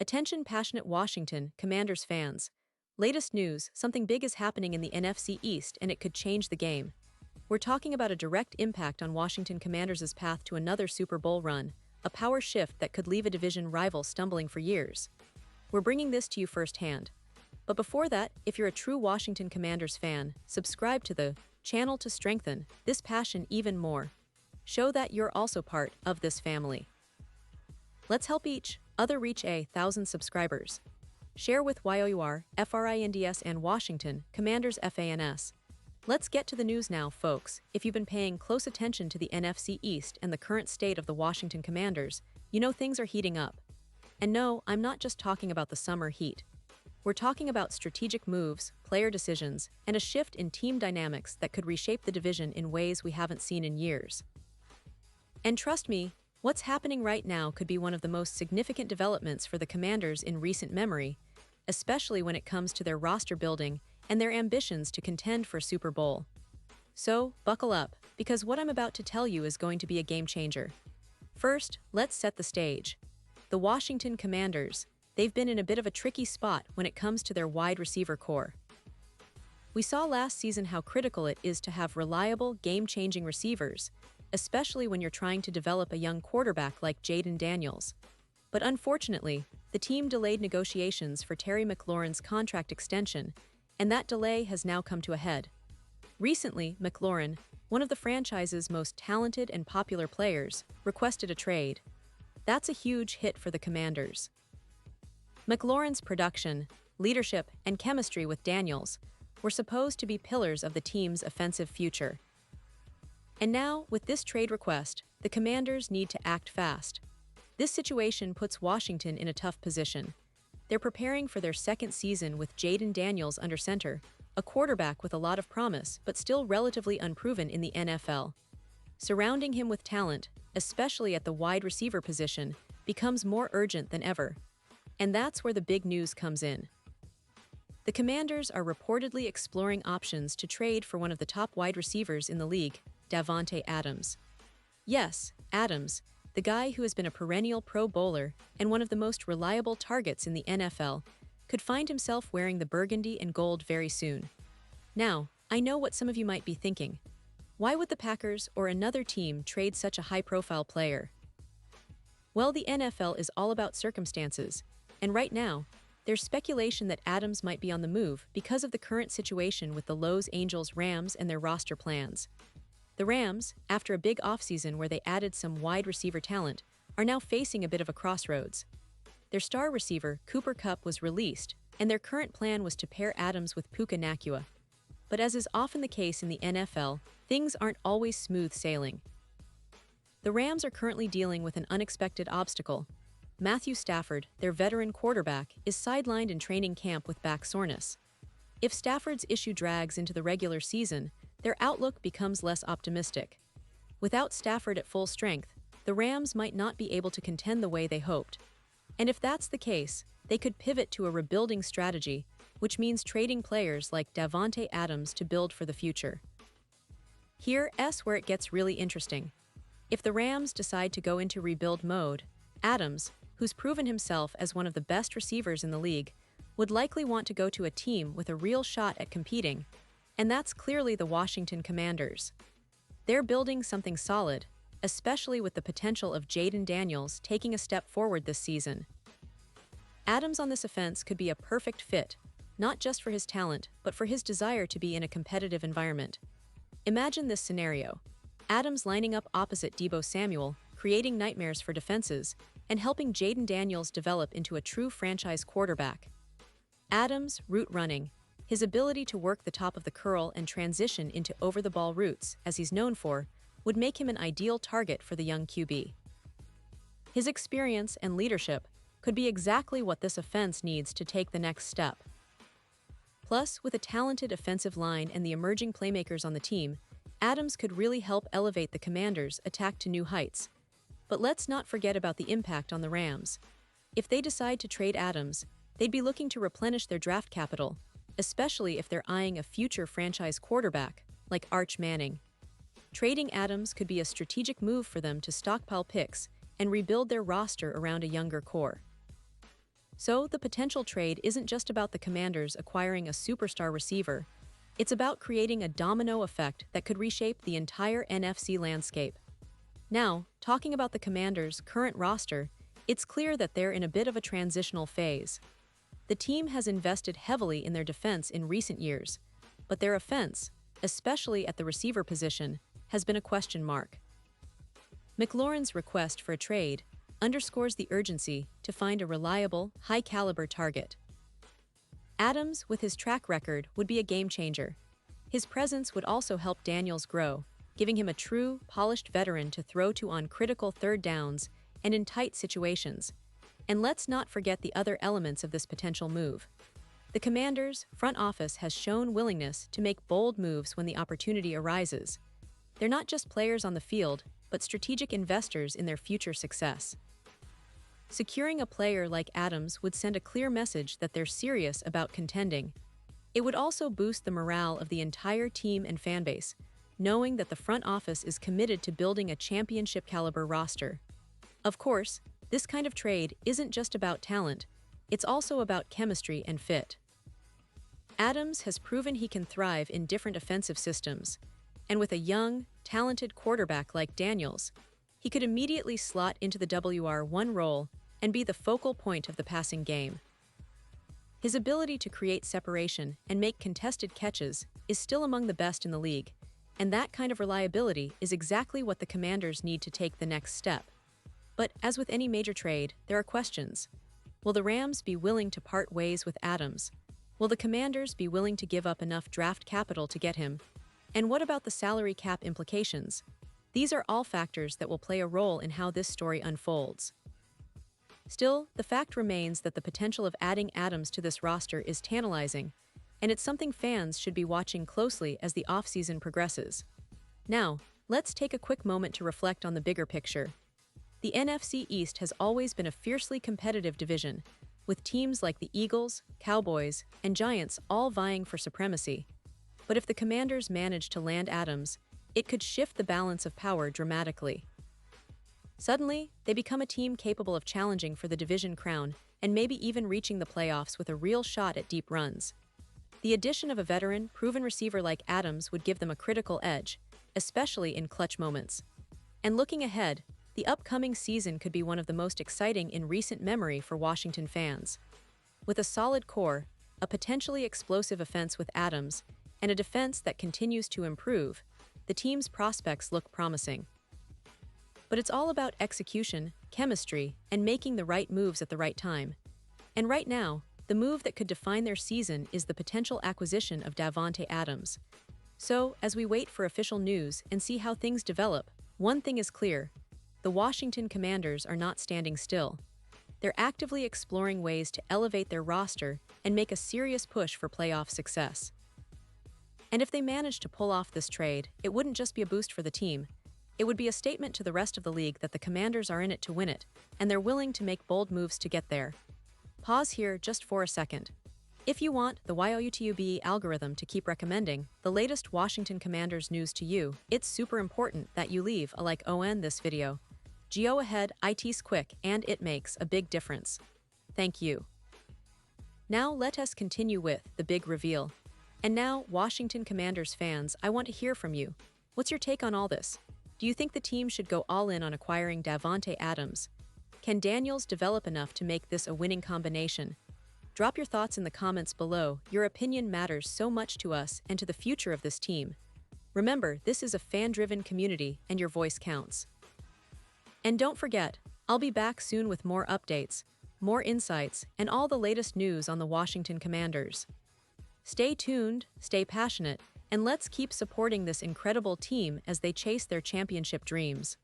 Attention passionate Washington Commanders fans. Latest news, something big is happening in the NFC East and it could change the game. We're talking about a direct impact on Washington Commanders' path to another Super Bowl run, a power shift that could leave a division rival stumbling for years. We're bringing this to you firsthand. But before that, if you're a true Washington Commanders fan, subscribe to the channel to strengthen this passion even more. Show that you're also part of this family. Let's help each other reach 1,000 subscribers. Share with YOUR, FRINDS and Washington Commanders FANS. Let's get to the news now, folks. If you've been paying close attention to the NFC East and the current state of the Washington Commanders, you know things are heating up. And no, I'm not just talking about the summer heat. We're talking about strategic moves, player decisions, and a shift in team dynamics that could reshape the division in ways we haven't seen in years. And trust me, what's happening right now could be one of the most significant developments for the Commanders in recent memory, especially when it comes to their roster building and their ambitions to contend for Super Bowl. So, buckle up, because what I'm about to tell you is going to be a game changer. First, let's set the stage. The Washington Commanders, they've been in a bit of a tricky spot when it comes to their wide receiver core. We saw last season how critical it is to have reliable, game-changing receivers, especially when you're trying to develop a young quarterback like Jayden Daniels. But unfortunately, the team delayed negotiations for Terry McLaurin's contract extension, and that delay has now come to a head. Recently, McLaurin, one of the franchise's most talented and popular players, requested a trade. That's a huge hit for the Commanders. McLaurin's production, leadership, and chemistry with Daniels were supposed to be pillars of the team's offensive future. And now, with this trade request, the Commanders need to act fast. This situation puts Washington in a tough position. They're preparing for their second season with Jayden Daniels under center, a quarterback with a lot of promise but still relatively unproven in the NFL. Surrounding him with talent, especially at the wide receiver position, becomes more urgent than ever. And that's where the big news comes in. The Commanders are reportedly exploring options to trade for one of the top wide receivers in the league, Davante Adams. Yes, Adams, the guy who has been a perennial Pro Bowler and one of the most reliable targets in the NFL, could find himself wearing the burgundy and gold very soon. Now, I know what some of you might be thinking. Why would the Packers or another team trade such a high-profile player? Well, the NFL is all about circumstances, and right now, there's speculation that Adams might be on the move because of the current situation with the Los Angeles Rams and their roster plans. The Rams, after a big offseason where they added some wide receiver talent, are now facing a bit of a crossroads. Their star receiver, Cooper Kupp, was released, and their current plan was to pair Adams with Puka Nacua. But as is often the case in the NFL, things aren't always smooth sailing. The Rams are currently dealing with an unexpected obstacle. Matthew Stafford, their veteran quarterback, is sidelined in training camp with back soreness. If Stafford's issue drags into the regular season, their outlook becomes less optimistic. Without Stafford at full strength, the Rams might not be able to contend the way they hoped. And if that's the case, they could pivot to a rebuilding strategy, which means trading players like Davante Adams to build for the future. Here's where it gets really interesting. If the Rams decide to go into rebuild mode, Adams, who's proven himself as one of the best receivers in the league, would likely want to go to a team with a real shot at competing, and that's clearly the Washington Commanders. They're building something solid, especially with the potential of Jayden Daniels taking a step forward this season. Adams on this offense could be a perfect fit, not just for his talent, but for his desire to be in a competitive environment. Imagine this scenario: Adams lining up opposite Deebo Samuel, creating nightmares for defenses, and helping Jayden Daniels develop into a true franchise quarterback. Adams' route running, his ability to work the top of the curl and transition into over-the-ball routes, as he's known for, would make him an ideal target for the young QB. His experience and leadership could be exactly what this offense needs to take the next step. Plus, with a talented offensive line and the emerging playmakers on the team, Adams could really help elevate the Commanders' attack to new heights. But let's not forget about the impact on the Rams. If they decide to trade Adams, they'd be looking to replenish their draft capital, especially if they're eyeing a future franchise quarterback, like Arch Manning. Trading Adams could be a strategic move for them to stockpile picks and rebuild their roster around a younger core. So, the potential trade isn't just about the Commanders acquiring a superstar receiver, it's about creating a domino effect that could reshape the entire NFC landscape. Now, talking about the Commanders' current roster, it's clear that they're in a bit of a transitional phase. The team has invested heavily in their defense in recent years, but their offense, especially at the receiver position, has been a question mark. McLaurin's request for a trade underscores the urgency to find a reliable, high-caliber target. Adams, with his track record, would be a game-changer. His presence would also help Daniels grow, giving him a true, polished veteran to throw to on critical third downs and in tight situations. And let's not forget the other elements of this potential move. The Commanders' front office has shown willingness to make bold moves when the opportunity arises. They're not just players on the field, but strategic investors in their future success. Securing a player like Adams would send a clear message that they're serious about contending. It would also boost the morale of the entire team and fanbase, knowing that the front office is committed to building a championship-caliber roster. Of course, this kind of trade isn't just about talent, it's also about chemistry and fit. Adams has proven he can thrive in different offensive systems, and with a young, talented quarterback like Daniels, he could immediately slot into the WR1 role and be the focal point of the passing game. His ability to create separation and make contested catches is still among the best in the league, and that kind of reliability is exactly what the Commanders need to take the next step. But as with any major trade, there are questions. Will the Rams be willing to part ways with Adams? Will the Commanders be willing to give up enough draft capital to get him? And what about the salary cap implications? These are all factors that will play a role in how this story unfolds. Still, the fact remains that the potential of adding Adams to this roster is tantalizing, and it's something fans should be watching closely as the offseason progresses. Now, let's take a quick moment to reflect on the bigger picture. The NFC East has always been a fiercely competitive division, with teams like the Eagles, Cowboys, and Giants all vying for supremacy. But if the Commanders manage to land Adams, it could shift the balance of power dramatically. Suddenly, they become a team capable of challenging for the division crown and maybe even reaching the playoffs with a real shot at deep runs. The addition of a veteran, proven receiver like Adams would give them a critical edge, especially in clutch moments. And looking ahead, the upcoming season could be one of the most exciting in recent memory for Washington fans. With a solid core, a potentially explosive offense with Adams, and a defense that continues to improve, the team's prospects look promising. But it's all about execution, chemistry, and making the right moves at the right time. And right now, the move that could define their season is the potential acquisition of Davante Adams. So, as we wait for official news and see how things develop, one thing is clear: the Washington Commanders are not standing still. They're actively exploring ways to elevate their roster and make a serious push for playoff success. And if they manage to pull off this trade, it wouldn't just be a boost for the team. It would be a statement to the rest of the league that the Commanders are in it to win it, and they're willing to make bold moves to get there. Pause here just for a second. If you want the YouTube algorithm to keep recommending the latest Washington Commanders news to you, it's super important that you leave a like on this video. Go ahead, it's quick and it makes a big difference. Thank you. Now let us continue with the big reveal. And now, Washington Commanders fans, I want to hear from you. What's your take on all this? Do you think the team should go all in on acquiring Davante Adams? Can Daniels develop enough to make this a winning combination? Drop your thoughts in the comments below. Your opinion matters so much to us and to the future of this team. Remember, this is a fan-driven community and your voice counts. And don't forget, I'll be back soon with more updates, more insights, and all the latest news on the Washington Commanders. Stay tuned, stay passionate, and let's keep supporting this incredible team as they chase their championship dreams.